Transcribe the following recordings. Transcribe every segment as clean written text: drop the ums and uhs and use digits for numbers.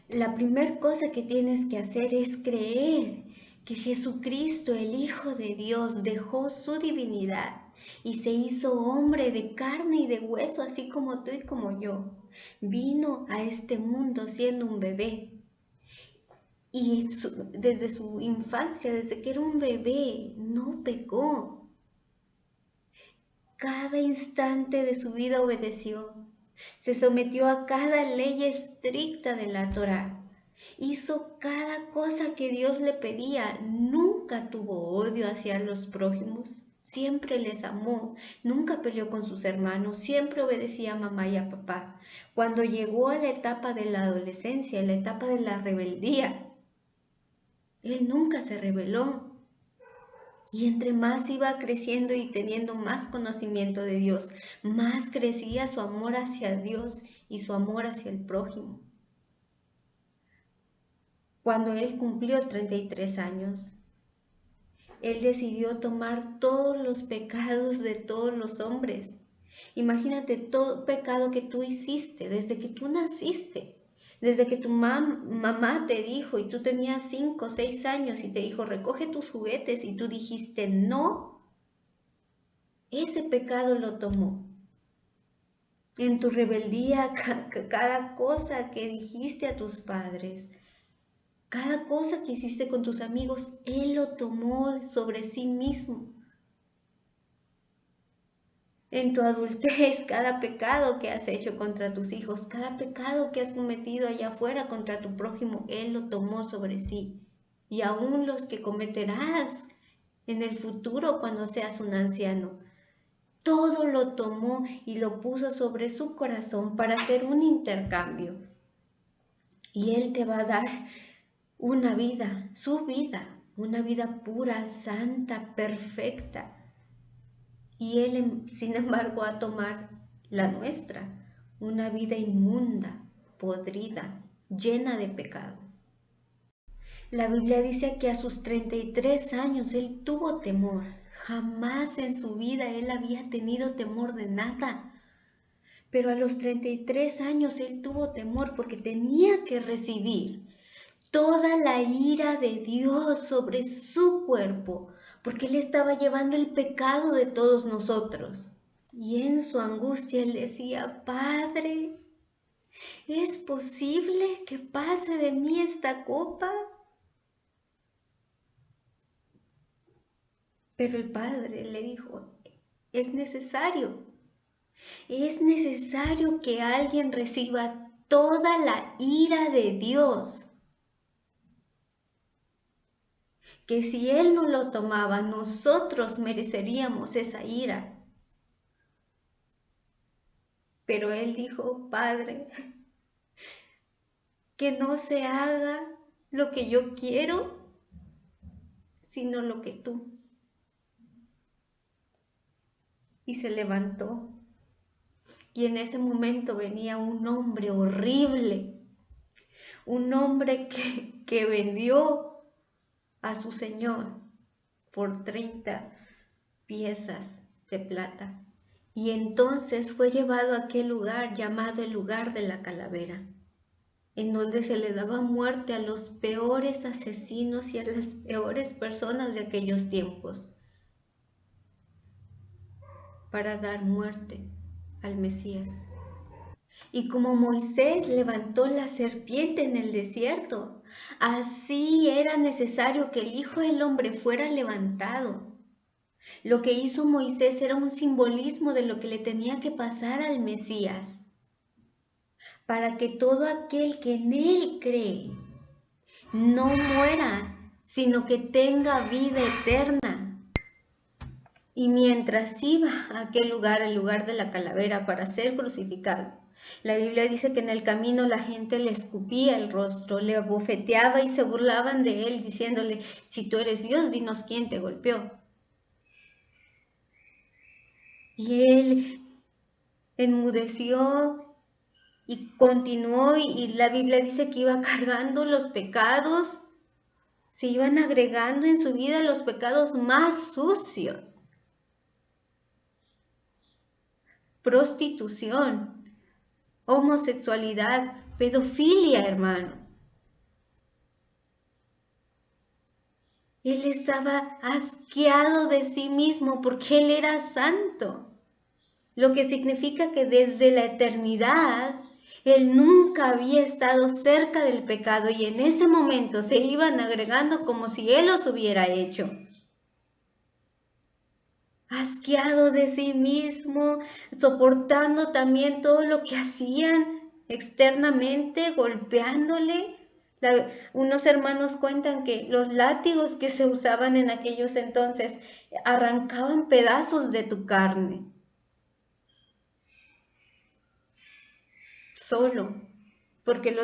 La primera cosa que tienes que hacer es creer que Jesucristo, el Hijo de Dios, dejó su divinidad y se hizo hombre de carne y de hueso, así como tú y como yo. Vino a este mundo siendo un bebé y desde su infancia, desde que era un bebé, no pecó. Cada instante de su vida obedeció. Se sometió a cada ley estricta de la Torá. Hizo cada cosa que Dios le pedía. Nunca tuvo odio hacia los prójimos. Siempre les amó. Nunca peleó con sus hermanos. Siempre obedecía a mamá y a papá. Cuando llegó a la etapa de la adolescencia, la etapa de la rebeldía, él nunca se rebeló. Y entre más iba creciendo y teniendo más conocimiento de Dios, más crecía su amor hacia Dios y su amor hacia el prójimo. Cuando él cumplió 33 años, él decidió tomar todos los pecados de todos los hombres. Imagínate todo pecado que tú hiciste desde que tú naciste. Desde que tu mamá te dijo y tú tenías 5 o 6 años y te dijo, recoge tus juguetes y tú dijiste no, ese pecado lo tomó. En tu rebeldía, cada cosa que dijiste a tus padres, cada cosa que hiciste con tus amigos, Él lo tomó sobre sí mismo. En tu adultez, cada pecado que has hecho contra tus hijos, cada pecado que has cometido allá afuera contra tu prójimo, Él lo tomó sobre sí. Y aún los que cometerás en el futuro cuando seas un anciano, todo lo tomó y lo puso sobre su corazón para hacer un intercambio. Y Él te va a dar una vida, su vida, una vida pura, santa, perfecta. Y Él, sin embargo, va a tomar la nuestra, una vida inmunda, podrida, llena de pecado. La Biblia dice que a sus 33 años Él tuvo temor. Jamás en su vida Él había tenido temor de nada. Pero a los 33 años Él tuvo temor porque tenía que recibir toda la ira de Dios sobre su cuerpo, porque Él estaba llevando el pecado de todos nosotros. Y en su angustia Él decía, Padre, ¿es posible que pase de mí esta copa? Pero el Padre le dijo, es necesario que alguien reciba toda la ira de Dios, que si Él no lo tomaba, nosotros mereceríamos esa ira. Pero Él dijo, Padre, que no se haga lo que yo quiero, sino lo que tú. Y se levantó. Y en ese momento venía un hombre horrible, un hombre que vendió a su Señor por 30 piezas de plata. Y entonces fue llevado a aquel lugar llamado el lugar de la calavera, en donde se le daba muerte a los peores asesinos y a las peores personas de aquellos tiempos, para dar muerte al Mesías. Y como Moisés levantó la serpiente en el desierto, así era necesario que el Hijo del Hombre fuera levantado. Lo que hizo Moisés era un simbolismo de lo que le tenía que pasar al Mesías, para que todo aquel que en él cree no muera, sino que tenga vida eterna. Y mientras iba a aquel lugar, el lugar de la calavera, para ser crucificado, la Biblia dice que en el camino la gente le escupía el rostro, le abofeteaba y se burlaban de él, diciéndole, si tú eres Dios, dinos quién te golpeó. Y él enmudeció y continuó, y la Biblia dice que iba cargando los pecados, se iban agregando en su vida los pecados más sucios. Prostitución, homosexualidad, pedofilia, hermanos. Él estaba asqueado de sí mismo porque él era santo, lo que significa que desde la eternidad él nunca había estado cerca del pecado y en ese momento se iban agregando como si él los hubiera hecho. Asqueado de sí mismo, soportando también todo lo que hacían externamente, golpeándole. Unos hermanos cuentan que los látigos que se usaban en aquellos entonces arrancaban pedazos de tu carne, solo, porque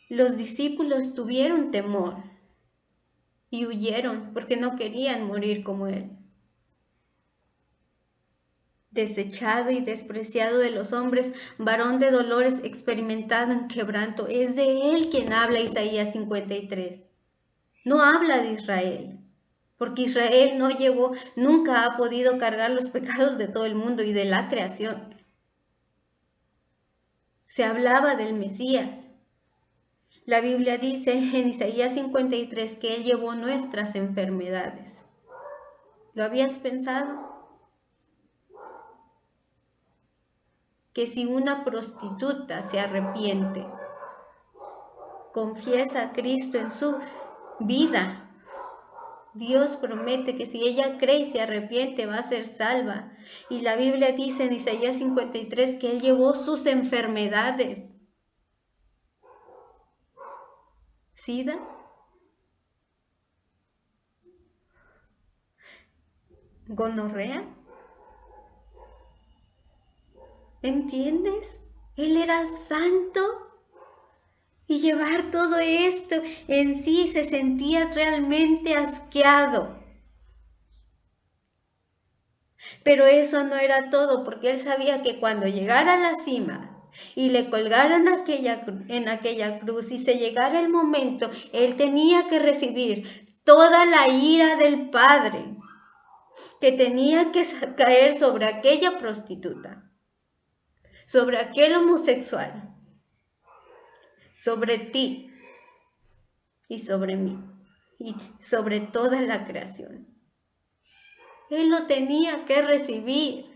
los discípulos tuvieron temor y huyeron porque no querían morir como él. Desechado y despreciado de los hombres, varón de dolores, experimentado en quebranto. Es de él quien habla Isaías 53. No habla de Israel, porque Israel no llevó, nunca ha podido cargar los pecados de todo el mundo y de la creación. Se hablaba del Mesías. La Biblia dice en Isaías 53 que él llevó nuestras enfermedades. ¿Lo habías pensado? Que si una prostituta se arrepiente, confiesa a Cristo en su vida, Dios promete que si ella cree y se arrepiente va a ser salva. Y la Biblia dice en Isaías 53 que Él llevó sus enfermedades. ¿Sida? ¿Gonorrea? ¿Entiendes? Él era santo. Y llevar todo esto en sí se sentía realmente asqueado. Pero eso no era todo, porque él sabía que cuando llegara a la cima y le colgaran en aquella cruz y se llegara el momento, él tenía que recibir toda la ira del Padre que tenía que caer sobre aquella prostituta, sobre aquel homosexual, sobre ti y sobre mí y sobre toda la creación. Él lo tenía que recibir.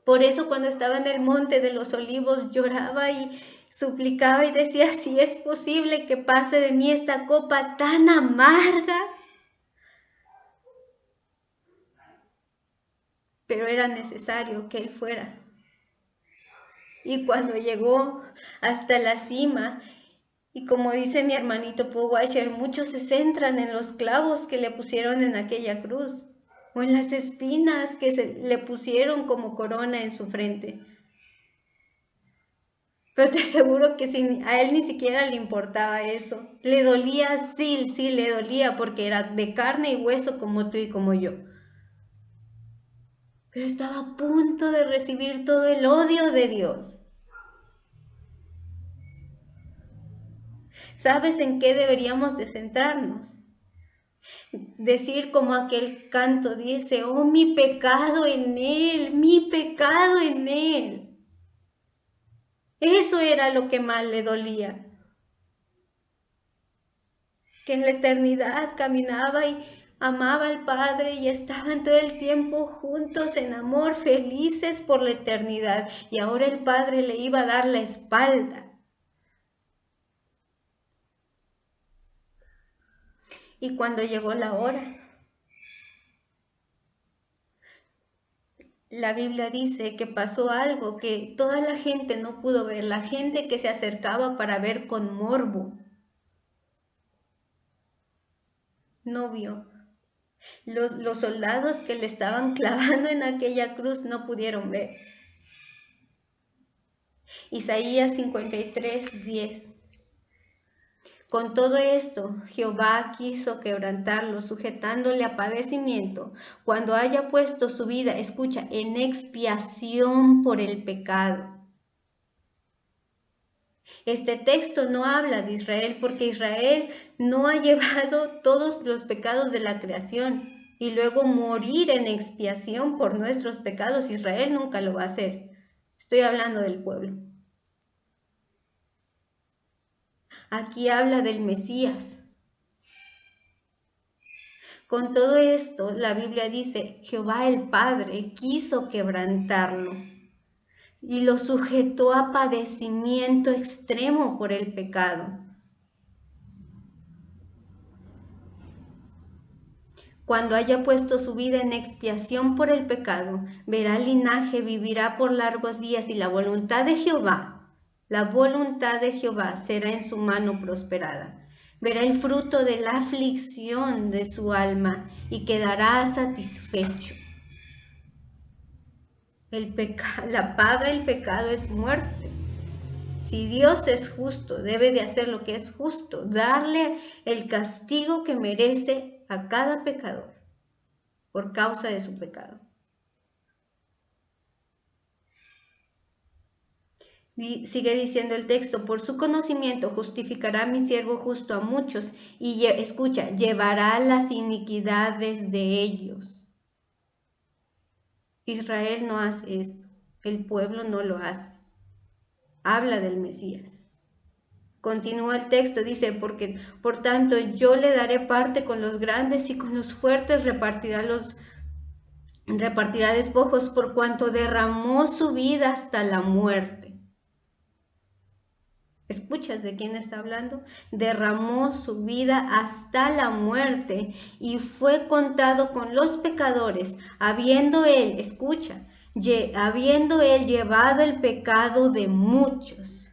Por eso cuando estaba en el monte de los olivos lloraba y suplicaba y decía, si es posible que pase de mí esta copa tan amarga. Pero era necesario que él fuera. Y cuando llegó hasta la cima, y como dice mi hermanito Paul Washer, muchos se centran en los clavos que le pusieron en aquella cruz, o en las espinas que le pusieron como corona en su frente. Pero te aseguro que a él ni siquiera le importaba eso. Le dolía, sí, le dolía porque era de carne y hueso como tú y como yo. Pero estaba a punto de recibir todo el odio de Dios. ¿Sabes en qué deberíamos de centrarnos? Decir como aquel canto dice, oh, mi pecado en él, mi pecado en él. Eso era lo que más le dolía. Que en la eternidad caminaba y amaba al Padre y estaban todo el tiempo juntos en amor, felices por la eternidad. Y ahora el Padre le iba a dar la espalda. Y cuando llegó la hora, la Biblia dice que pasó algo que toda la gente no pudo ver, la gente que se acercaba para ver con morbo, no vio. Los soldados que le estaban clavando en aquella cruz no pudieron ver. Isaías 53, 10. Con todo esto, Jehová quiso quebrantarlo, sujetándole a padecimiento, cuando haya puesto su vida, escucha, en expiación por el pecado. Este texto no habla de Israel porque Israel no ha llevado todos los pecados de la creación y luego morir en expiación por nuestros pecados. Israel nunca lo va a hacer. Estoy hablando del pueblo. Aquí habla del Mesías, Con todo esto, la Biblia dice, Jehová el Padre quiso quebrantarlo y lo sujetó a padecimiento extremo por el pecado. Cuando haya puesto su vida en expiación por el pecado, verá el linaje, vivirá por largos días y la voluntad de Jehová será en su mano prosperada. Verá el fruto de la aflicción de su alma y quedará satisfecho. La paga del pecado es muerte. Si Dios es justo, debe de hacer lo que es justo, darle el castigo que merece a cada pecador por causa de su pecado. Sigue diciendo el texto, por su conocimiento justificará mi siervo justo a muchos y escucha, llevará las iniquidades de ellos. Israel no hace esto, el pueblo no lo hace. Habla del Mesías. Continúa el texto, dice, porque por tanto yo le daré parte con los grandes y con los fuertes repartirá despojos por cuanto derramó su vida hasta la muerte. ¿Escuchas de quién está hablando? Derramó su vida hasta la muerte y fue contado con los pecadores, habiendo él, escucha, habiendo él llevado el pecado de muchos.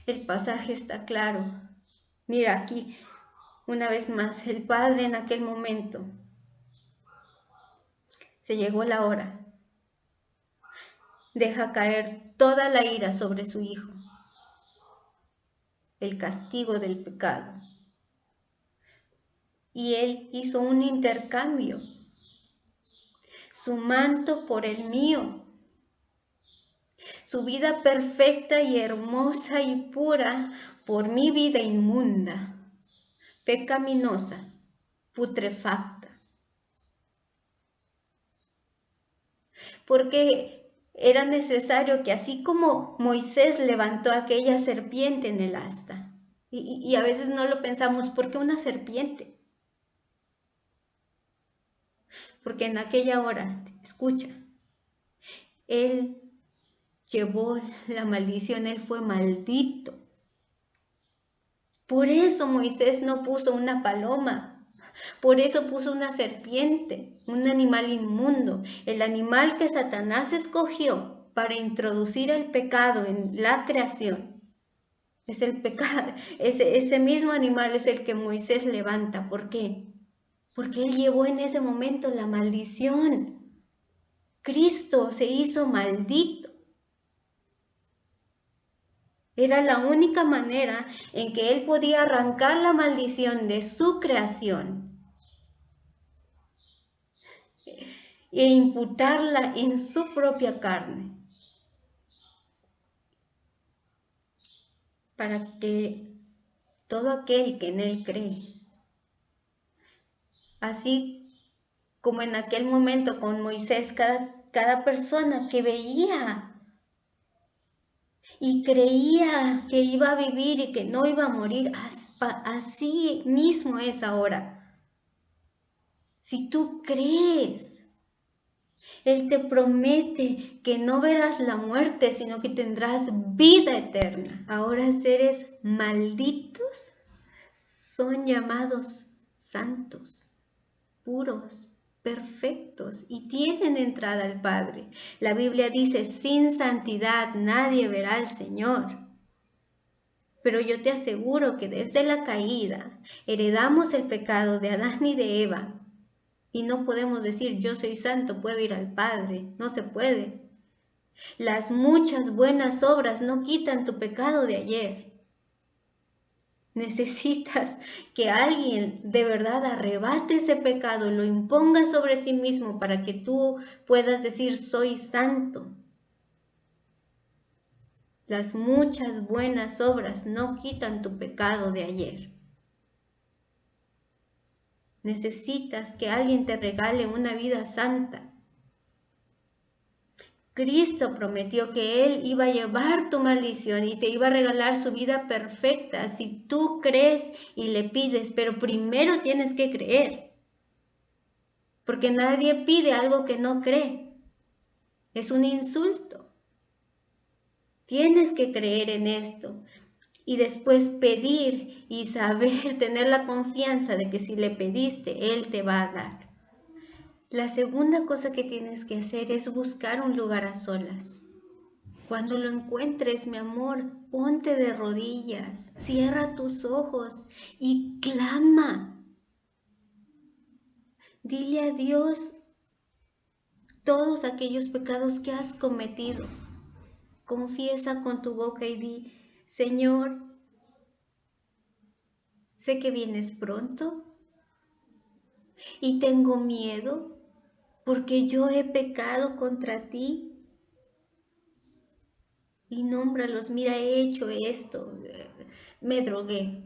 El pasaje está claro. Mira aquí, una vez más, el Padre en aquel momento, se llegó la hora, deja caer toda la ira sobre su Hijo, el castigo del pecado. Y Él hizo un intercambio, su manto por el mío, su vida perfecta y hermosa y pura por mi vida inmunda, pecaminosa, putrefacta. Porque era necesario que así como Moisés levantó aquella serpiente en el asta, y a veces no lo pensamos, ¿por qué una serpiente? Porque en aquella hora, escucha, Él llevó la maldición, Él fue maldito. Por eso Moisés no puso una paloma, por eso puso una serpiente, un animal inmundo, el animal que Satanás escogió para introducir el pecado en la creación. Es el pecado, ese mismo animal es el que Moisés levanta. ¿Por qué? Porque él llevó en ese momento la maldición. Cristo se hizo maldito. Era la única manera en que él podía arrancar la maldición de su creación e imputarla en su propia carne, para que todo aquel que en él cree, así como en aquel momento con Moisés, cada persona que veía y creía que iba a vivir y que no iba a morir, así mismo es ahora. Si tú crees, Él te promete que no verás la muerte, sino que tendrás vida eterna. Ahora seres malditos son llamados santos, puros, perfectos y tienen entrada al Padre. La Biblia dice, sin santidad nadie verá al Señor. Pero yo te aseguro que desde la caída heredamos el pecado de Adán y de Eva. Y no podemos decir, yo soy santo, puedo ir al Padre. No se puede. Las muchas buenas obras no quitan tu pecado de ayer. Necesitas que alguien de verdad arrebate ese pecado, lo imponga sobre sí mismo para que tú puedas decir, soy santo. Las muchas buenas obras no quitan tu pecado de ayer. Necesitas que alguien te regale una vida santa. Cristo prometió que Él iba a llevar tu maldición y te iba a regalar su vida perfecta si tú crees y le pides, pero primero tienes que creer, porque nadie pide algo que no cree. Es un insulto. Tienes que creer en esto y después pedir y saber, tener la confianza de que si le pediste, Él te va a dar. La segunda cosa que tienes que hacer es buscar un lugar a solas. Cuando lo encuentres, mi amor, ponte de rodillas, cierra tus ojos y clama. Dile a Dios todos aquellos pecados que has cometido. Confiesa con tu boca y di, Señor, sé que vienes pronto y tengo miedo porque yo he pecado contra ti. Y nómbralos, mira, he hecho esto, me drogué.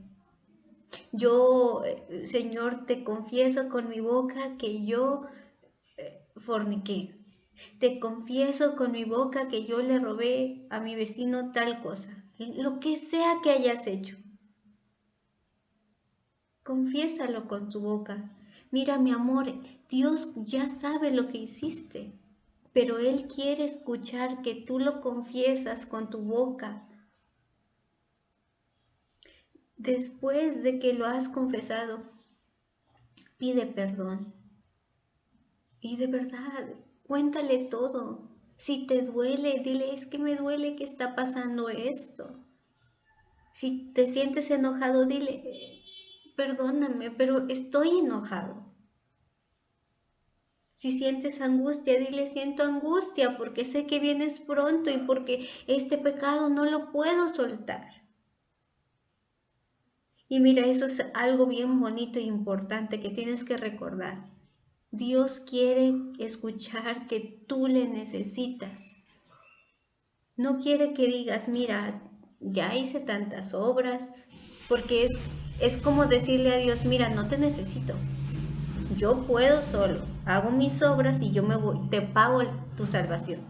Yo, Señor, te confieso con mi boca que yo forniqué. Te confieso con mi boca que yo le robé a mi vecino tal cosa. Lo que sea que hayas hecho, confiésalo con tu boca. Mira, mi amor, Dios ya sabe lo que hiciste, pero Él quiere escuchar que tú lo confiesas con tu boca. Después de que lo has confesado, pide perdón. Y de verdad, cuéntale todo. Si te duele, dile, es que me duele que está pasando esto. Si te sientes enojado, dile, perdóname, pero estoy enojado. Si sientes angustia, dile, siento angustia porque sé que vienes pronto y porque este pecado no lo puedo soltar. Y mira, eso es algo bien bonito e importante que tienes que recordar. Dios quiere escuchar que tú le necesitas. No quiere que digas, mira, ya hice tantas obras, porque es como decirle a Dios, mira, no te necesito. Yo puedo solo, hago mis obras y yo me voy, te pago tu salvación.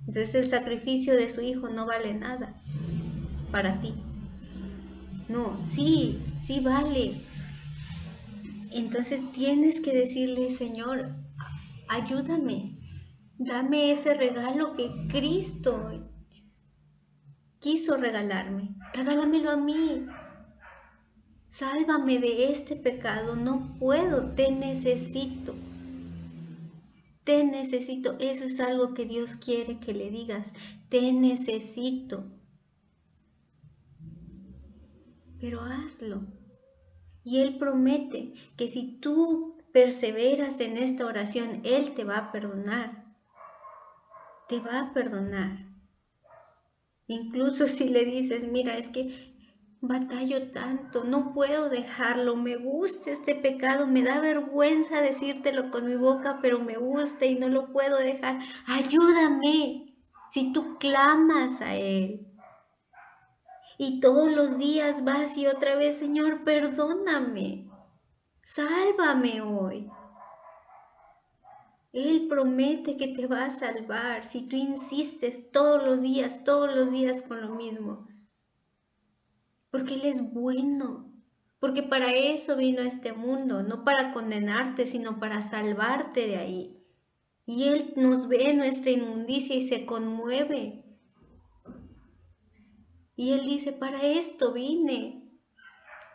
Entonces el sacrificio de su hijo no vale nada para ti. No, sí, sí vale. Entonces tienes que decirle, Señor, ayúdame, dame ese regalo que Cristo quiso regalarme. Regálamelo a mí. Sálvame de este pecado, no puedo, te necesito. Te necesito. Eso es algo que Dios quiere que le digas. Te necesito. Pero hazlo. Y Él promete que si tú perseveras en esta oración, Él te va a perdonar. Te va a perdonar. Incluso si le dices, mira, es que batallo tanto, no puedo dejarlo, me gusta este pecado, me da vergüenza decírtelo con mi boca, pero me gusta y no lo puedo dejar. Ayúdame. Si tú clamas a Él y todos los días vas y otra vez, Señor, perdóname, sálvame hoy. Él promete que te va a salvar si tú insistes todos los días con lo mismo. Porque Él es bueno, porque para eso vino a este mundo, no para condenarte, sino para salvarte de ahí. Y Él nos ve nuestra inmundicia y se conmueve. Y Él dice, para esto vine,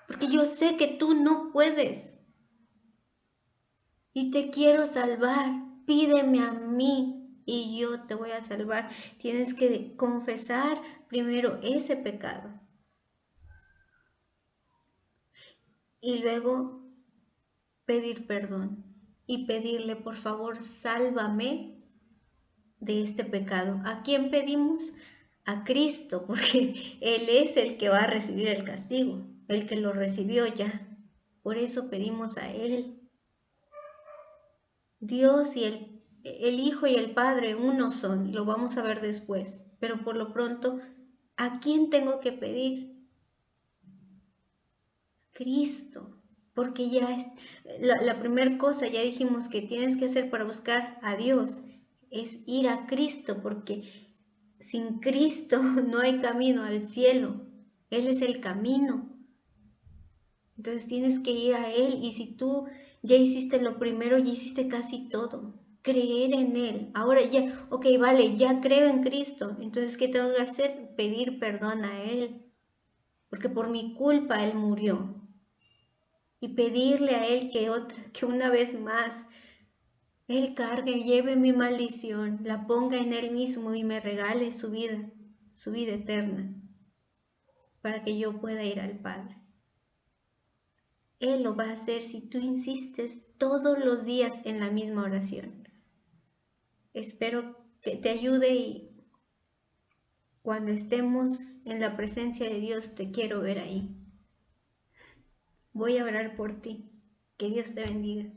porque yo sé que tú no puedes y te quiero salvar. Pídeme a mí y yo te voy a salvar. Tienes que confesar primero ese pecado y luego pedir perdón y pedirle, por favor, sálvame de este pecado. ¿A quién pedimos? A Cristo, porque Él es el que va a recibir el castigo, el que lo recibió ya. Por eso pedimos a Él. Dios y el Hijo y el Padre uno son, lo vamos a ver después, pero por lo pronto, ¿a quién tengo que pedir? Cristo, porque ya es la primera cosa, ya dijimos que tienes que hacer para buscar a Dios, es ir a Cristo, porque sin Cristo no hay camino al cielo. Él es el camino. Entonces tienes que ir a Él y si tú ya hiciste lo primero, ya hiciste casi todo. Creer en Él. Ahora ya, ok, vale, ya creo en Cristo. Entonces, ¿qué tengo que hacer? Pedir perdón a Él. Porque por mi culpa Él murió. Y pedirle a Él que una vez más Él cargue, lleve mi maldición, la ponga en Él mismo y me regale su vida eterna, para que yo pueda ir al Padre. Él lo va a hacer si tú insistes todos los días en la misma oración. Espero que te ayude y cuando estemos en la presencia de Dios te quiero ver ahí. Voy a orar por ti. Que Dios te bendiga.